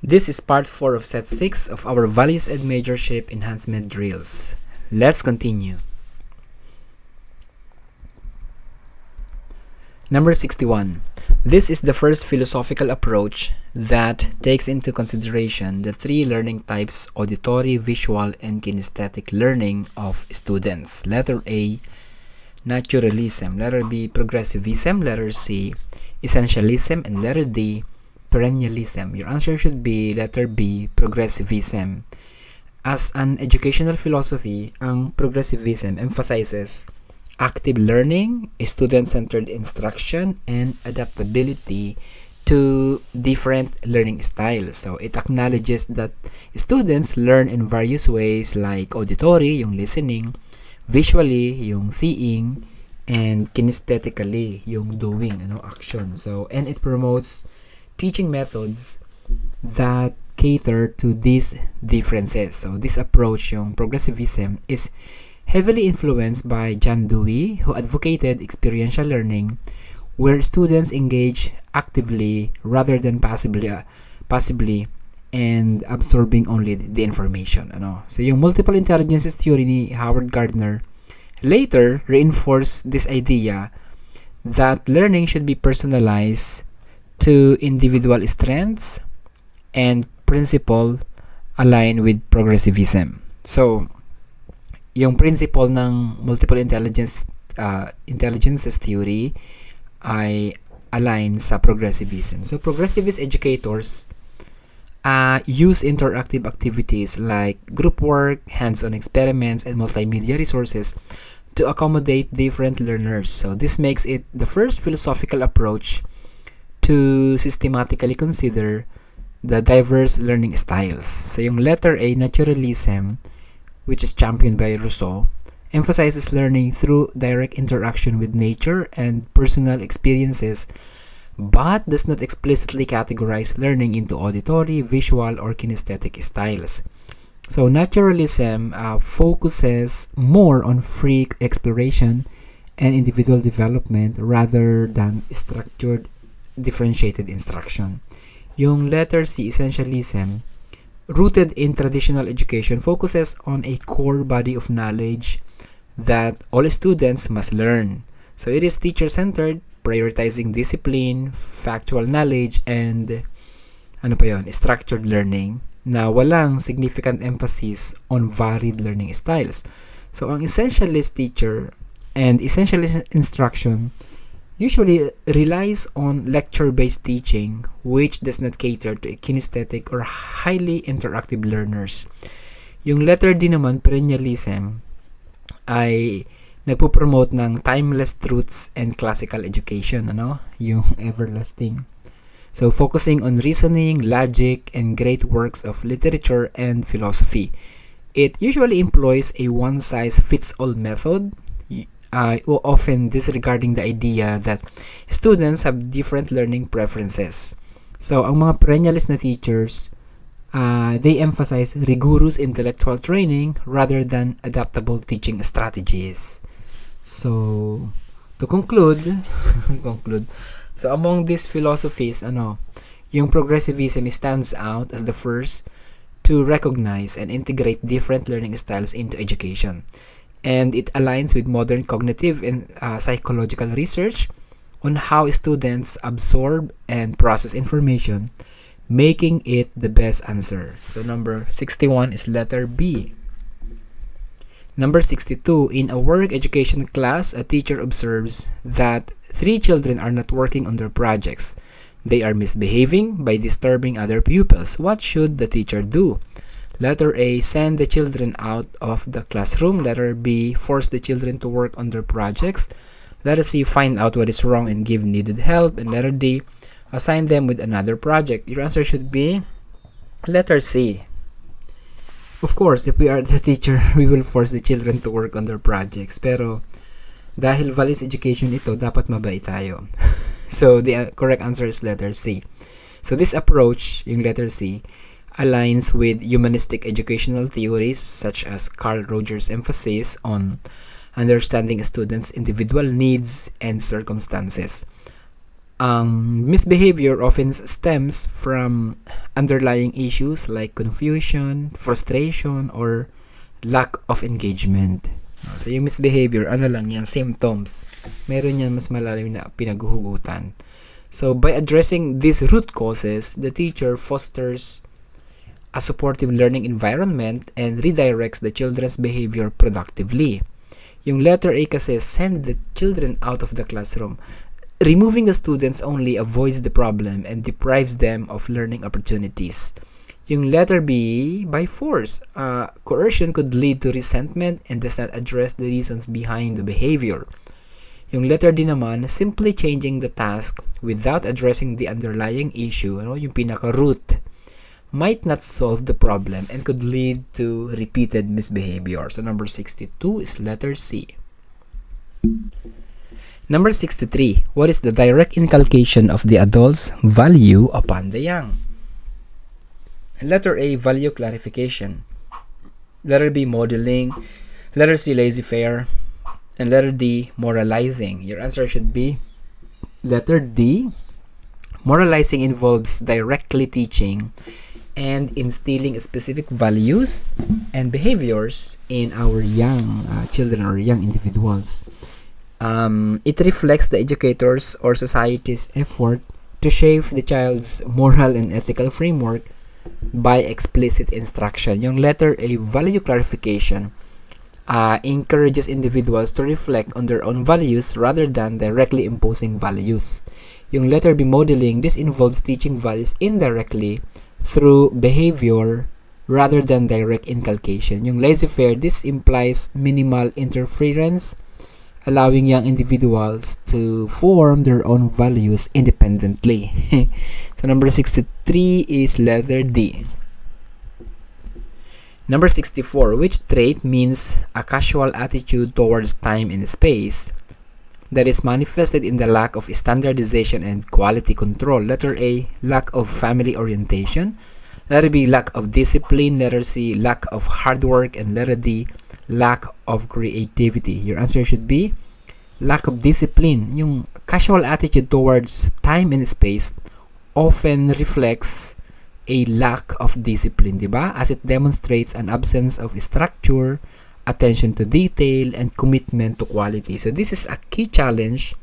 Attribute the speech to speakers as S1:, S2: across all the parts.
S1: This is part 4 of set 6 of our Values and Majorship Enhancement Drills. Let's continue. Number 61. This is the first philosophical approach that takes into consideration the three learning types: auditory, visual, and kinesthetic learning of students. Letter A, naturalism. Letter B, progressivism. Letter C, essentialism. And letter D, perennialism. Your answer should be letter B, progressivism. As an educational philosophy, ang progressivism emphasizes active learning, student-centered instruction, and adaptability to different learning styles. So it acknowledges that students learn in various ways like auditory, yung listening, visually, yung seeing, and kinesthetically, yung doing, action. So, and it promotes teaching methods that cater to these differences. So this approach, yung progressivism, is heavily influenced by John Dewey, who advocated experiential learning, where students engage actively rather than passively and absorbing only the information. So yung multiple intelligences theory ni Howard Gardner later reinforced this idea that learning should be personalized to individual strengths and principle aligned with progressivism. So, yung principle ng multiple intelligences theory ay align sa progressivism. So, progressivist educators use interactive activities like group work, hands-on experiments, and multimedia resources to accommodate different learners. So, this makes it the first philosophical approach to systematically consider the diverse learning styles. So yung letter A, naturalism, which is championed by Rousseau, emphasizes learning through direct interaction with nature and personal experiences, but does not explicitly categorize learning into auditory, visual, or kinesthetic styles. So naturalism focuses more on free exploration and individual development rather than structured differentiated instruction. Yung letter C, essentialism, rooted in traditional education, focuses on a core body of knowledge that all students must learn. So it is teacher-centered, prioritizing discipline, factual knowledge, and structured learning na walang significant emphasis on varied learning styles. So ang essentialist teacher and essentialist instruction usually relies on lecture-based teaching, which does not cater to kinesthetic or highly interactive learners. Yung letter D naman, perennialism, ay nagpo-promote ng timeless truths and classical education, yung everlasting. So, focusing on reasoning, logic, and great works of literature and philosophy. It usually employs a one-size-fits-all method, often disregarding the idea that students have different learning preferences. So, ang mga perennialist na teachers, they emphasize rigorous intellectual training rather than adaptable teaching strategies. So, to conclude, so among these philosophies, yung progressivism stands out as the first to recognize and integrate different learning styles into education. And it aligns with modern cognitive and psychological research on how students absorb and process information, making it the best answer. So number 61 is letter B. Number 62, in a work education class, a teacher observes that 3 children are not working on their projects. They are misbehaving by disturbing other pupils. What should the teacher do? Letter A, send the children out of the classroom. Letter B, force the children to work on their projects. Letter C, find out what is wrong and give needed help. And letter D, assign them with another project. Your answer should be letter C. Of course, if we are the teacher, we will force the children to work on their projects. Pero dahil values education ito, dapat mabait tayo. So the correct answer is letter C. So this approach, yung letter C, aligns with humanistic educational theories such as Carl Rogers' emphasis on understanding a student's individual needs and circumstances. Misbehavior often stems from underlying issues like confusion, frustration, or lack of engagement. So, yung misbehavior, ano lang yan, symptoms. Meron yan mas malalim na pinaghuhugutan. So, by addressing these root causes, the teacher fosters a supportive learning environment and redirects the children's behavior productively. Yung letter A kasi, send the children out of the classroom. Removing the students only avoids the problem and deprives them of learning opportunities. Yung letter B, by force, coercion could lead to resentment and does not address the reasons behind the behavior. Yung letter D naman, simply changing the task without addressing the underlying issue, yung pinaka-root, might not solve the problem and could lead to repeated misbehavior. So number 62 is letter C. Number 63, what is the direct inculcation of the adult's value upon the young? Letter A, value clarification. Letter B, modeling. Letter C, laissez-faire. And letter D, moralizing. Your answer should be letter D. Moralizing involves directly teaching and instilling specific values and behaviors in our young children or young individuals. It reflects the educator's or society's effort to shape the child's moral and ethical framework by explicit instruction. Yung letter A, value clarification, encourages individuals to reflect on their own values rather than directly imposing values. Yung letter B, modeling, this involves teaching values indirectly through behavior rather than direct inculcation. Yung laissez-faire, this implies minimal interference, allowing young individuals to form their own values independently. So number 63 is letter D. Number 64, which trait means a casual attitude towards time and space that is manifested in the lack of standardization and quality control? Letter A, lack of family orientation. Letter B, lack of discipline. Letter C, lack of hard work. And letter D, lack of creativity. Your answer should be lack of discipline. Yung casual attitude towards time and space often reflects a lack of discipline, diba? As it demonstrates an absence of structure, attention to detail, and commitment to quality. So this is a key challenge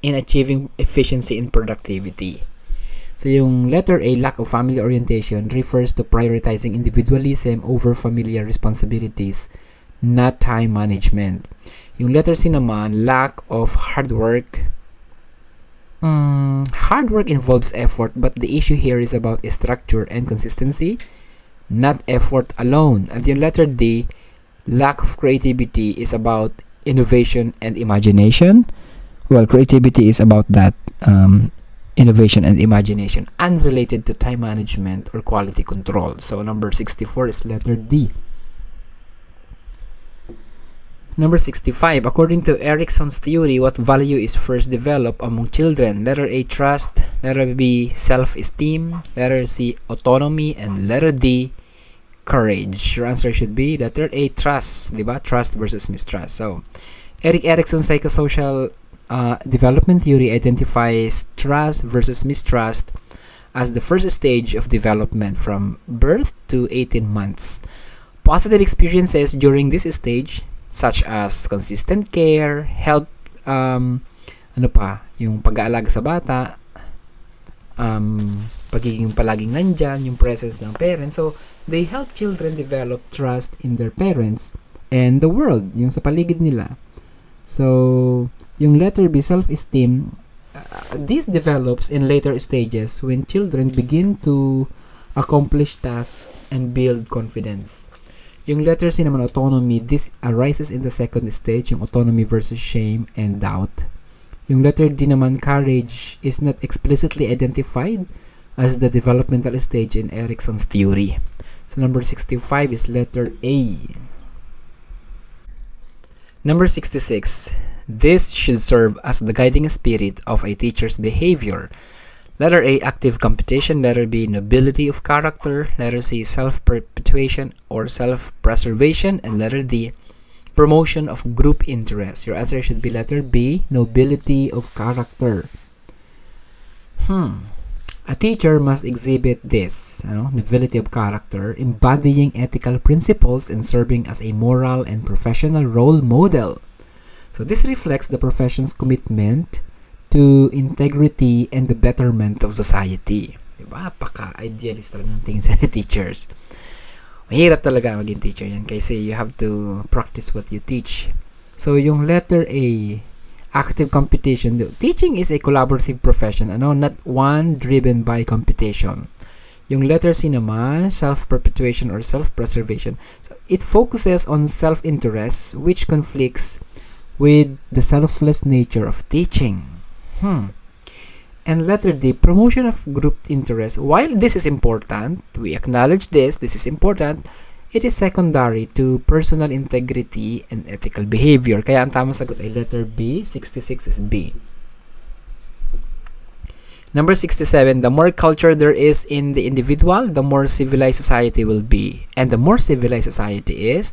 S1: in achieving efficiency and productivity. So yung letter A, lack of family orientation, refers to prioritizing individualism over familiar responsibilities, not time management. Yung letter C naman, lack of hard work. Hard work involves effort, but the issue here is about structure and consistency, not effort alone. And yung letter D, lack of creativity, is about innovation and imagination. Well, creativity is about that innovation and imagination, unrelated to time management or quality control. So number 64 is letter D. Number 65, according to Erickson's theory, what value is first developed among children? Letter A, trust. Letter B, self-esteem. Letter C, autonomy. And letter D, courage. Your answer should be letter A, trust. Diba? Trust versus mistrust. So, Erickson's psychosocial development theory identifies trust versus mistrust as the first stage of development from birth to 18 months. Positive experiences during this stage, such as consistent care, help, yung pag-aalaga sa bata, pagiging palaging nandyan, yung presence ng parents. So, they help children develop trust in their parents and the world, yung sa paligid nila. So, yung letter B, self-esteem, this develops in later stages when children begin to accomplish tasks and build confidence. Yung letter C naman, autonomy, this arises in the second stage, yung autonomy versus shame and doubt. Yung letter D naman, courage, is not explicitly identified as the developmental stage in Erickson's theory. So number 65 is letter A. Number 66, this should serve as the guiding spirit of a teacher's behavior. Letter A, active competition. Letter B, nobility of character. Letter C, self-perpetuation or self-preservation. And letter D, promotion of group interest. Your answer should be letter B, nobility of character. A teacher must exhibit this, nobility of character, embodying ethical principles and serving as a moral and professional role model. So this reflects the profession's commitment to integrity and the betterment of society. Diba? Paka-idealist talaga ng tingin sa teachers. Mahirap talaga maging teacher yan kasi you have to practice what you teach. So yung letter A, active competition. Teaching is a collaborative profession, not one driven by competition. Yung letter C naman, self-perpetuation or self-preservation. So it focuses on self-interest which conflicts with the selfless nature of teaching. And letter D, promotion of group interest. While this is important, we acknowledge this is important, it is secondary to personal integrity and ethical behavior. Kaya ang tamang sagot ay letter B, 66 is B. Number 67, the more culture there is in the individual, the more civilized society will be. And the more civilized society is,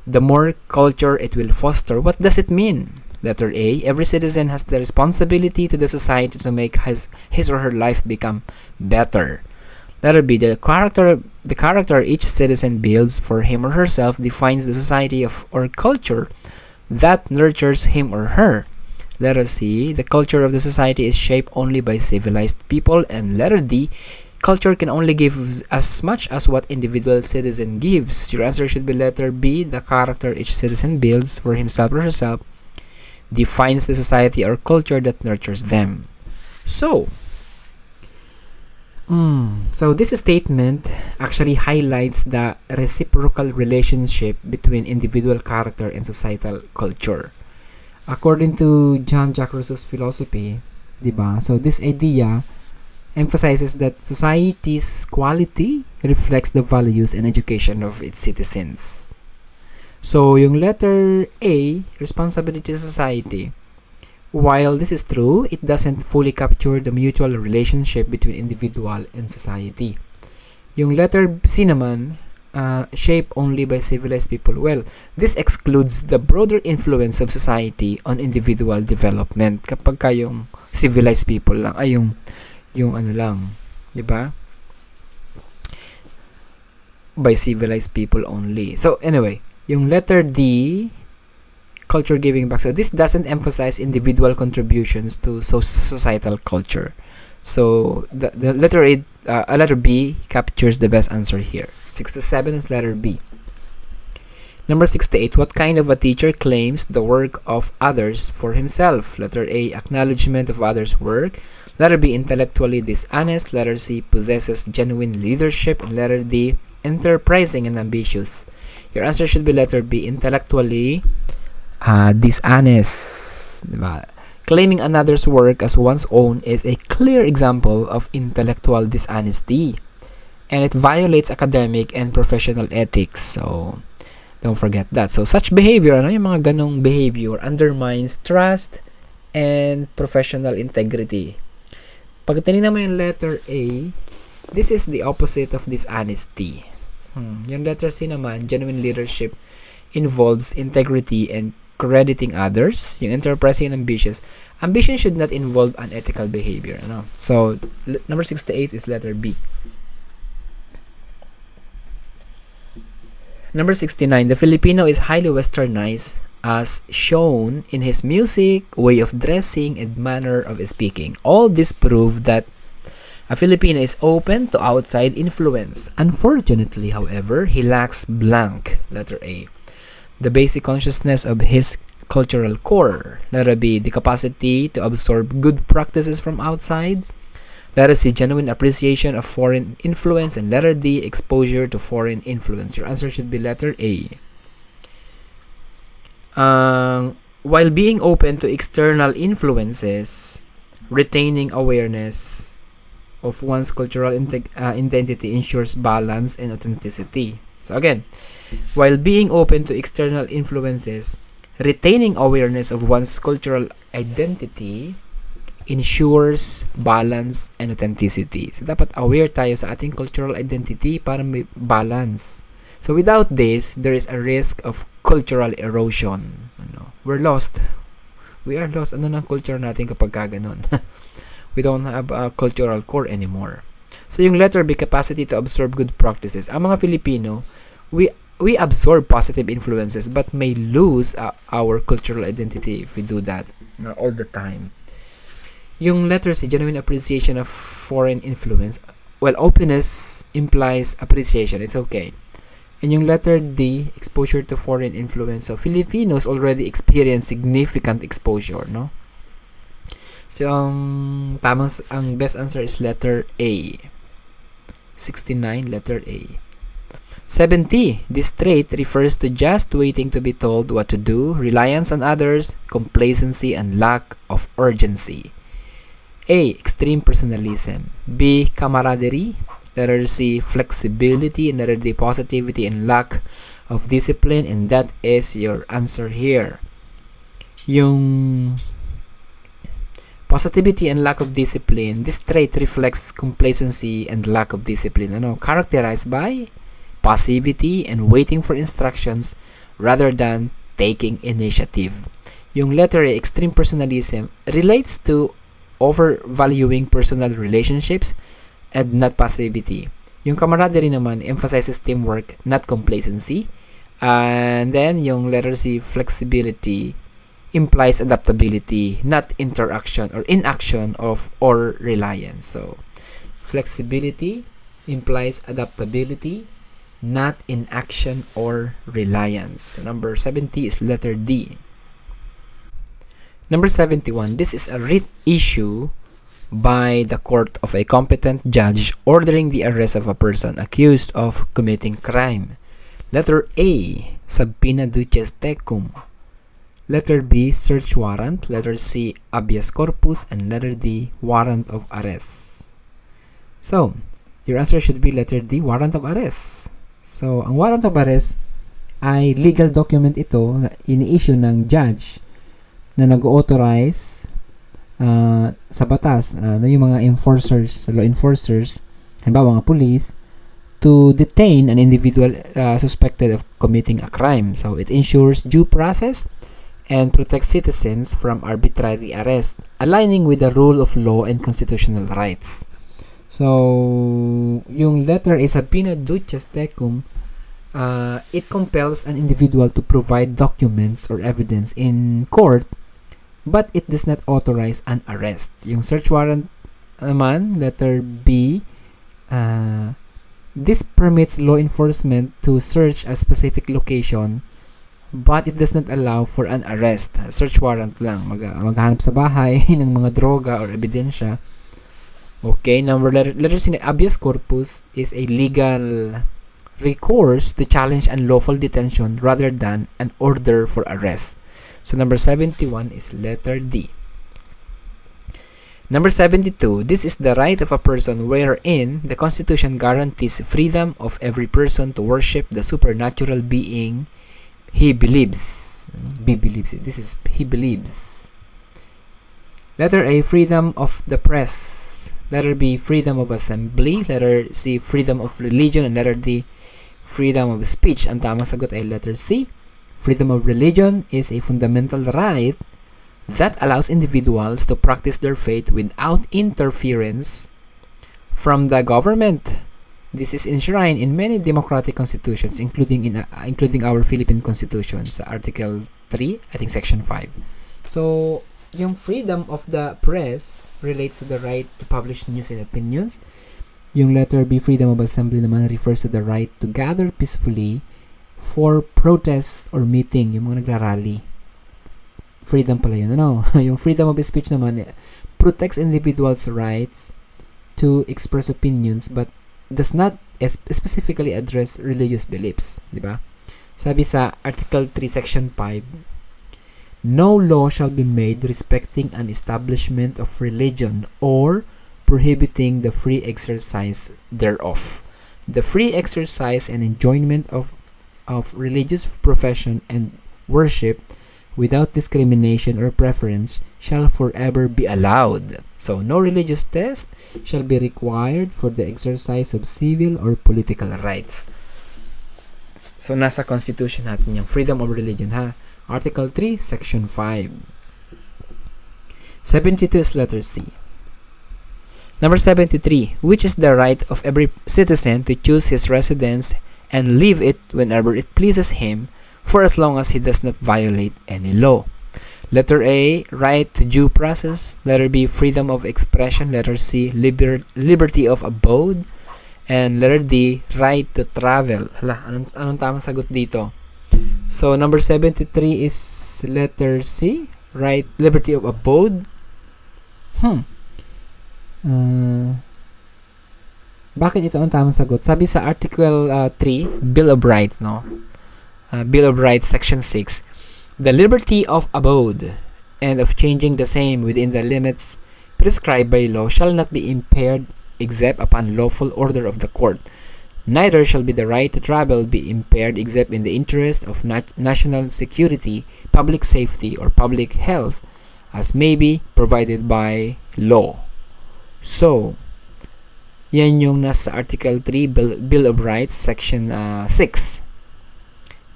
S1: the more culture it will foster. What does it mean? Letter A, every citizen has the responsibility to the society to make his or her life become better. Letter B, the character each citizen builds for him or herself defines the society or culture that nurtures him or her. Letter C, the culture of the society is shaped only by civilized people. And letter D, culture can only give as much as what individual citizen gives. Your answer should be letter B, the character each citizen builds for himself or herself defines the society or culture that nurtures them. So this statement actually highlights the reciprocal relationship between individual character and societal culture. According to Jean-Jacques Rousseau's philosophy, diba? So this idea emphasizes that society's quality reflects the values and education of its citizens. So yung letter A, responsibility to society. While this is true, it doesn't fully capture the mutual relationship between individual and society. Yung letter C naman, shaped only by civilized people. Well, this excludes the broader influence of society on individual development. Kapag yung civilized people lang, ay yung ano lang, di ba? By civilized people only. So anyway, yung letter D, culture giving back. So this doesn't emphasize individual contributions to societal culture. So the letter A, letter B captures the best answer here. 67 is letter B. Number 68, what kind of a teacher claims the work of others for himself? Letter A, acknowledgement of others' work. Letter B, intellectually dishonest. Letter C, possesses genuine leadership. And letter D, enterprising and ambitious. Your answer should be letter B, intellectually dishonest. Diba? Claiming another's work as one's own is a clear example of intellectual dishonesty, and it violates academic and professional ethics. So don't forget that. So such behavior, yung mga ganong behavior undermines trust and professional integrity. Pag tinignan mo yung letter A, this is the opposite of dishonesty. Yung letter C naman, genuine leadership, involves integrity and crediting others. Yung enterprising and ambitious. Ambition should not involve unethical behavior. So, number 68 is letter B. Number 69, the Filipino is highly westernized as shown in his music, way of dressing, and manner of speaking. All this prove that a Filipino is open to outside influence. Unfortunately, however, he lacks blank, letter A, the basic consciousness of his cultural core. Letter B, the capacity to absorb good practices from outside. Letter C, genuine appreciation of foreign influence. And letter D, exposure to foreign influence. Your answer should be letter A. While being open to external influences, retaining awareness of one's cultural identity ensures balance and authenticity. So again, while being open to external influences, retaining awareness of one's cultural identity ensures balance and authenticity. So dapat aware tayo sa ating cultural identity para may balance. So without this, there is a risk of cultural erosion. We're lost. We are lost. Ano ng culture natin kapag ganun? We don't have a cultural core anymore. So yung letter B, capacity to absorb good practices. Ang mga Filipino, we absorb positive influences but may lose our cultural identity if we do that all the time. Yung letter C, genuine appreciation of foreign influence. Well, openness implies appreciation. It's okay. And yung letter D, exposure to foreign influence. So, Filipinos already experience significant exposure, no? So, ang best answer is letter A. 69, letter A. 70. This trait refers to just waiting to be told what to do, reliance on others, complacency, and lack of urgency. A. Extreme personalism. B. Camaraderie. Letter C. Flexibility. And letter D. Positivity and lack of discipline. And that is your answer here. Yung positivity and lack of discipline, this trait reflects complacency and lack of discipline. Characterized by passivity and waiting for instructions rather than taking initiative. Yung letter A, extreme personalism, relates to overvaluing personal relationships and not passivity. Yung camaraderie naman emphasizes teamwork, not complacency. And then yung letter C, flexibility, implies adaptability, not interaction or inaction or reliance. So, flexibility implies adaptability, not inaction or reliance. So, number 70 is letter D. Number 71, this is a writ issue by the court of a competent judge ordering the arrest of a person accused of committing crime. Letter A, subpoena duces tecum. Letter B, search warrant. Letter C, habeas corpus. And letter D, warrant of arrest. So, your answer should be letter D, warrant of arrest. So, ang warrant of arrest ay legal document ito na ini-issue ng judge na nag-authorize sa batas, yung mga enforcers, law enforcers, halimbawa mga police, to detain an individual suspected of committing a crime. So, it ensures due process and protects citizens from arbitrary arrest, aligning with the rule of law and constitutional rights. So, yung letter A, subpoena duces tecum, it compels an individual to provide documents or evidence in court, but it does not authorize an arrest. Yung search warrant naman, letter B, this permits law enforcement to search a specific location, but it does not allow for an arrest. Search warrant lang. Maghahanap sa bahay ng mga droga or ebidensya. Okay, letter C, habeas corpus is a legal recourse to challenge unlawful detention rather than an order for arrest. So, number 71 is letter D. Number 72, this is the right of a person wherein the Constitution guarantees freedom of every person to worship the supernatural being he believes. This is he believes. Letter A, freedom of the press. Letter B, freedom of assembly. Letter C, freedom of religion. And letter D, freedom of speech. Ang tamang sagot ay letter C. Freedom of religion is a fundamental right that allows individuals to practice their faith without interference from the government. This is enshrined in many democratic constitutions, including our Philippine Constitution, sa Article 3, I think Section 5. So, yung freedom of the press relates to the right to publish news and opinions. Yung letter B, freedom of assembly naman, refers to the right to gather peacefully for protest or meeting, yung mga nagrarally. Freedom pala yun. Yung freedom of speech naman protects individuals' rights to express opinions but does not specifically address religious beliefs. Diba? Sabi sa Article 3, Section 5, no law shall be made respecting an establishment of religion or prohibiting the free exercise thereof. The free exercise and enjoyment of religious profession and worship without discrimination or preference shall forever be allowed. So, no religious test shall be required for the exercise of civil or political rights. So, nasa Constitution natin yung freedom of religion, ha? Article 3, Section 5. 72 is letter C. Number 73, which is the right of every citizen to choose his residence and leave it whenever it pleases him, for as long as he does not violate any law. Letter A, right to due process. Letter B, freedom of expression. Letter C, liberty of abode. And letter D, right to travel. Hala, anong tamang sagot dito? So, number 73 is letter C, right, liberty of abode. Bakit ito ang tamang sagot? Sabi sa Article 3, Bill of Rights, no? Bill of Rights, Section 6, the liberty of abode and of changing the same within the limits prescribed by law shall not be impaired except upon lawful order of the court. Neither shall be the right to travel be impaired except in the interest of national security, public safety, or public health, as may be provided by law. So, yan yung nasa Article 3, Bill of Rights, Section 6.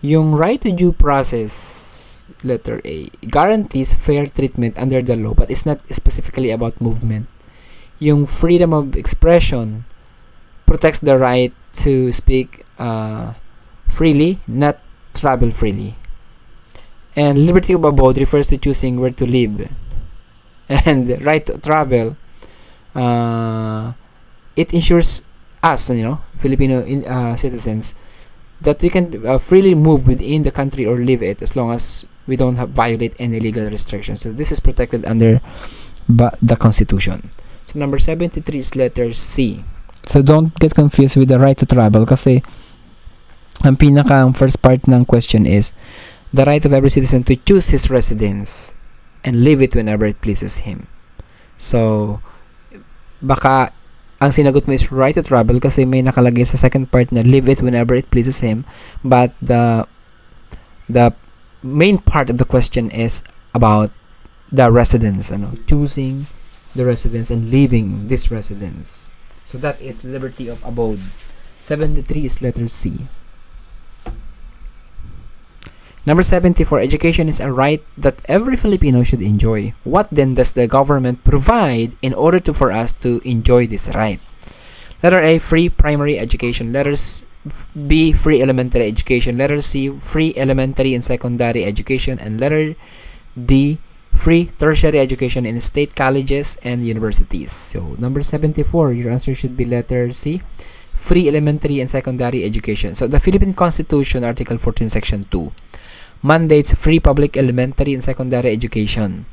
S1: Yung right to due process, letter A, guarantees fair treatment under the law but is not specifically about movement. Yung freedom of expression protects the right to speak freely, not travel freely. And liberty of abode refers to choosing where to live. And right to travel, it ensures us, Filipino citizens, that we can freely move within the country or live it as long as we don't violate any legal restrictions. So this is protected under the Constitution. So number 73 is letter C. So don't get confused with the right to travel kasi ang first part ng question is the right of every citizen to choose his residence and leave it whenever it pleases him. So baka ang sinagot mo is right to travel kasi may nakalagay sa second part na leave it whenever it pleases him, but the main part of the question is about the residence, choosing the residence and leaving this residence. So that is liberty of abode. 73 is letter C. Number 74, education is a right that every Filipino should enjoy. What then does the government provide in order for us to enjoy this right? Letter A, free primary education. Letter B, free elementary education. Letter C, free elementary and secondary education. And letter D, free tertiary education in state colleges and universities. So, number 74, your answer should be letter C, free elementary and secondary education. So, the Philippine Constitution, Article 14, Section 2, mandates free public elementary and secondary education.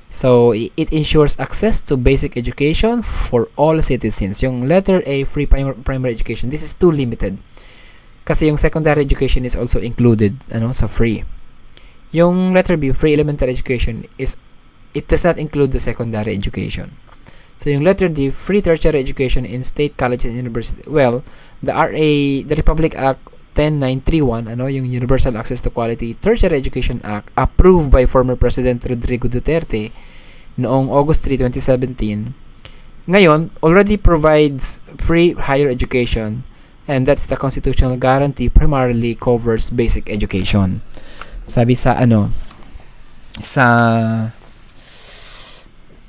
S1: So, it ensures access to basic education for all citizens. Yung letter A, free primary education, this is too limited. Kasi yung secondary education is also included sa free. Yung letter B, free elementary education, it does not include the secondary education. So, yung letter D, free tertiary education in state colleges and universities. Well, the Republic Act 10931, yung Universal Access to Quality Tertiary Education Act, approved by former President Rodrigo Duterte noong August 3, 2017, ngayon, already provides free higher education, and that's the constitutional guarantee primarily covers basic education. Sabi sa sa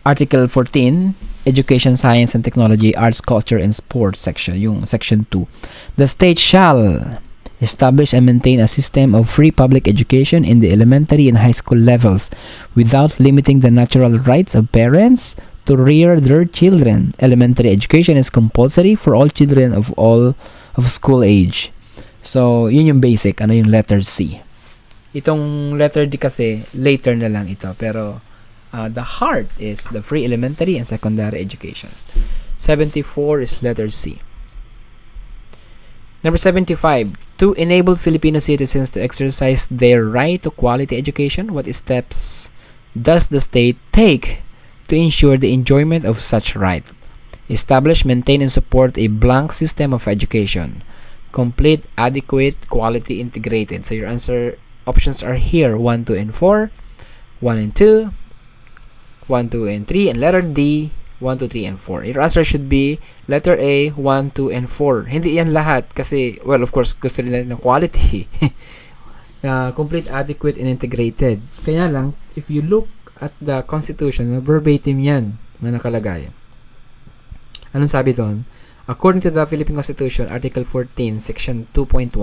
S1: Article 14, Education, Science and Technology, Arts, Culture and Sports section, yung section 2. The state shall establish and maintain a system of free public education in the elementary and high school levels without limiting the natural rights of parents to rear their children. Elementary education is compulsory for all children of school age. So, yun yung basic, yung letter C. Itong letter D kasi, later na lang ito. Pero, the heart is the free elementary and secondary education. 74 is letter C. Number 75, to enable Filipino citizens to exercise their right to quality education, what steps does the state take to ensure the enjoyment of such right? Establish, maintain, and support a blank system of education. Complete, adequate, quality, integrated. So your answer options are here, 1, 2, and 4, 1 and 2, 1, 2, and 3, and letter D, 1, 2, 3, and 4. Your answer should be letter A, 1, 2, and 4. Hindi yan lahat kasi, well, of course, gusto nila ng quality. Complete, adequate, and integrated. Kaya lang, if you look at the Constitution, verbatim yan na nakalagay. Anong sabi doon? According to the Philippine Constitution, Article 14, Section 2.1,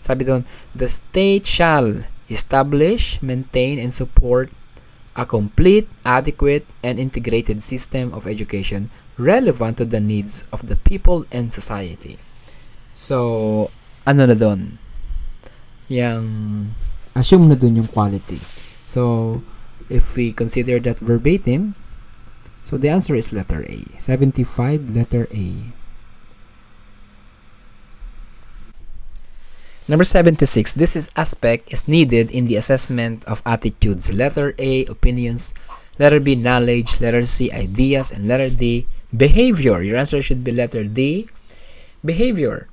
S1: sabi doon, the state shall establish, maintain, and support a complete, adequate, and integrated system of education relevant to the needs of the people and society. So, ano na doon? Yang assume na doon yung quality. So, if we consider that verbatim, so the answer is letter A. 75, letter A. Number 76, this aspect is needed in the assessment of attitudes. Letter A, opinions. Letter B, knowledge. Letter C, ideas. And letter D, behavior. Your answer should be letter D, behavior.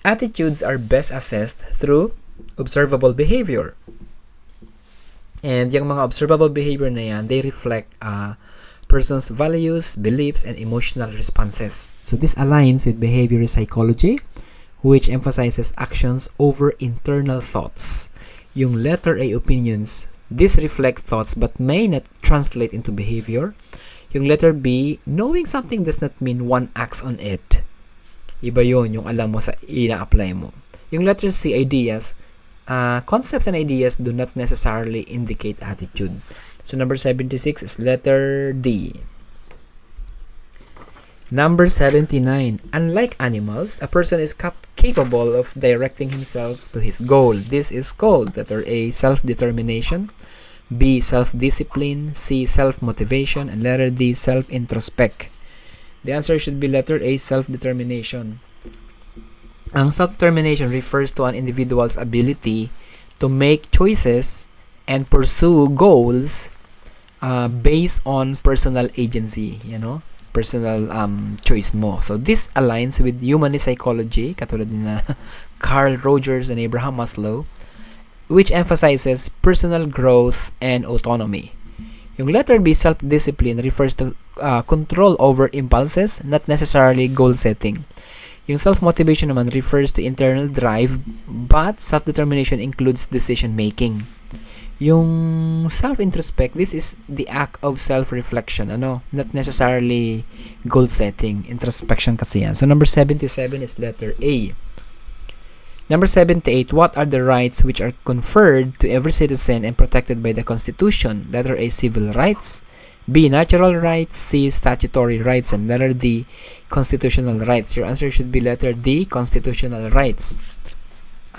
S1: Attitudes are best assessed through observable behavior. And yung mga observable behavior na yan, they reflect person's values, beliefs, and emotional responses. So this aligns with behavioral psychology, which emphasizes actions over internal thoughts. Yung letter A, opinions, these reflect thoughts but may not translate into behavior. Yung letter B, knowing something does not mean one acts on it. Iba yun, yung alam mo sa ina-apply mo. Yung letter C, ideas, concepts and ideas do not necessarily indicate attitude. So number 76 is letter D. Number 79. Unlike animals, a person is capable of directing himself to his goal. This is called letter A, self-determination, B, self-discipline, C, self-motivation, and letter D, self-introspect. The answer should be letter A, self-determination. Ang self-determination refers to an individual's ability to make choices and pursue goals based on personal agency, personal choice mo. So this aligns with humanist psychology, katulad ni na Carl Rogers and Abraham Maslow, which emphasizes personal growth and autonomy. Yung letter B, self-discipline, refers to control over impulses, not necessarily goal setting. Yung self-motivation naman refers to internal drive, but self-determination includes decision-making. Yung self-introspect, this is the act of self-reflection, not necessarily goal setting. Introspection kasi yan. So number 77 is letter A. Number 78, what are the rights which are conferred to every citizen and protected by the Constitution? Letter A, civil rights. B, natural rights. C, statutory rights. And letter D, constitutional rights. Your answer should be letter D, constitutional rights.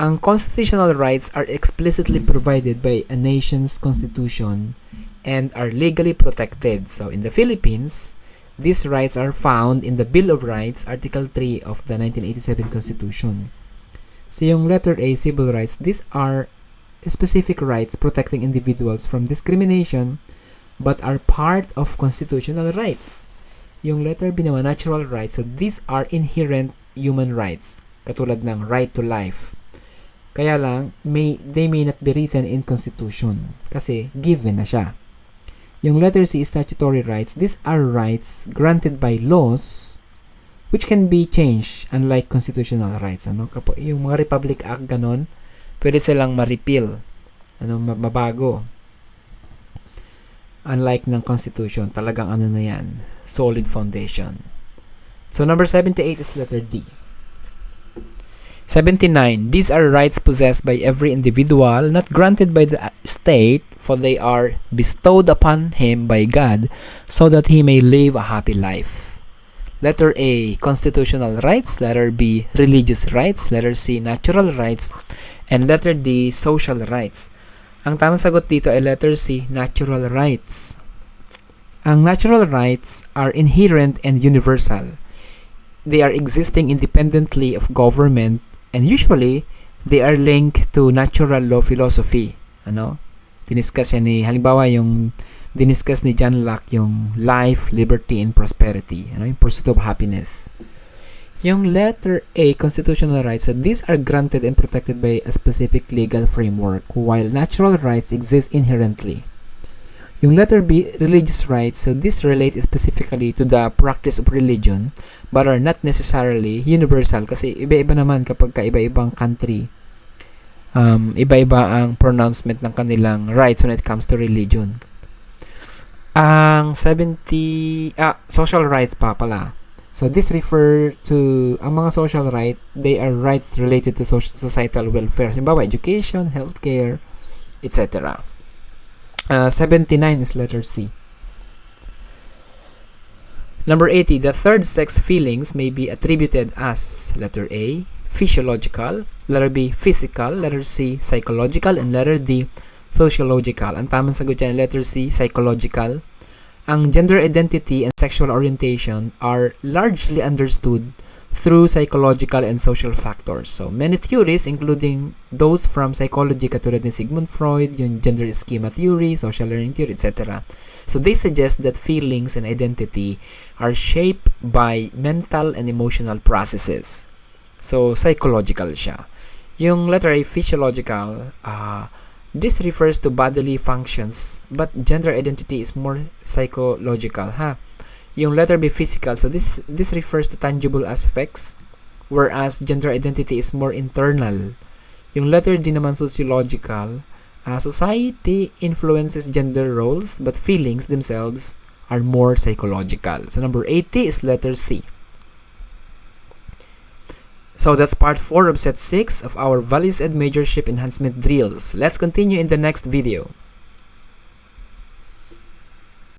S1: Ang constitutional rights are explicitly provided by a nation's constitution and are legally protected. So in the Philippines, these rights are found in the Bill of Rights, Article 3 of the 1987 Constitution. So yung letter A, civil rights, these are specific rights protecting individuals from discrimination but are part of constitutional rights. Yung letter B naman, natural rights, so these are inherent human rights, katulad ng right to life. Kaya lang, they may not be written in Constitution kasi given na siya. Yung letter C, statutory rights, these are rights granted by laws which can be changed, unlike constitutional rights. Yung mga Republic Act, ganon, pwede silang ma-repeal, mabago. Unlike ng Constitution, talagang na yan, solid foundation. So number 78 is letter D. 79. These are rights possessed by every individual, not granted by the state, for they are bestowed upon him by God, so that he may live a happy life. Letter A, constitutional rights. Letter B, religious rights. Letter C, natural rights. And letter D, social rights. Ang tamang sagot dito ay letter C, natural rights. Ang natural rights are inherent and universal. They are existing independently of government, and usually, they are linked to natural law philosophy. Diniscuss yan halimbawa yung diniscuss ni John Locke yung life, liberty, and prosperity. Yung pursuit of happiness. Yung letter A, constitutional rights, so these are granted and protected by a specific legal framework, while natural rights exist inherently. Yung letter B, religious rights, so these relate specifically to the practice of religion, but are not necessarily universal kasi iba-iba naman kapag iba-ibang country. Iba-iba ang pronouncement ng kanilang rights when it comes to religion. Ang social rights pa pala. So this refer to ang mga social right, they are rights related to societal welfare. Halimbawa, education, healthcare, etc. 79 is letter C. Number 80, the third sex feelings may be attributed as letter A, physiological, letter B, physical, letter C, psychological, and letter D, sociological. Ang tamang sagot dyan, letter C, psychological. Ang gender identity and sexual orientation are largely understood through psychological and social factors. So, many theories, including those from psychology katulad ni Sigmund Freud, yung gender schema theory, social learning theory, etc. So, they suggest that feelings and identity are shaped by mental and emotional processes. So, psychological siya. Yung letter A, physiological, this refers to bodily functions, but gender identity is more psychological, ha? Yung letter B, physical, so this refers to tangible aspects, whereas gender identity is more internal. Yung letter D naman, sociological, society influences gender roles, but feelings themselves are more psychological. So number 80 is letter C. So that's part 4 of set 6 of our Values and Majorship Enhancement Drills. Let's continue in the next video.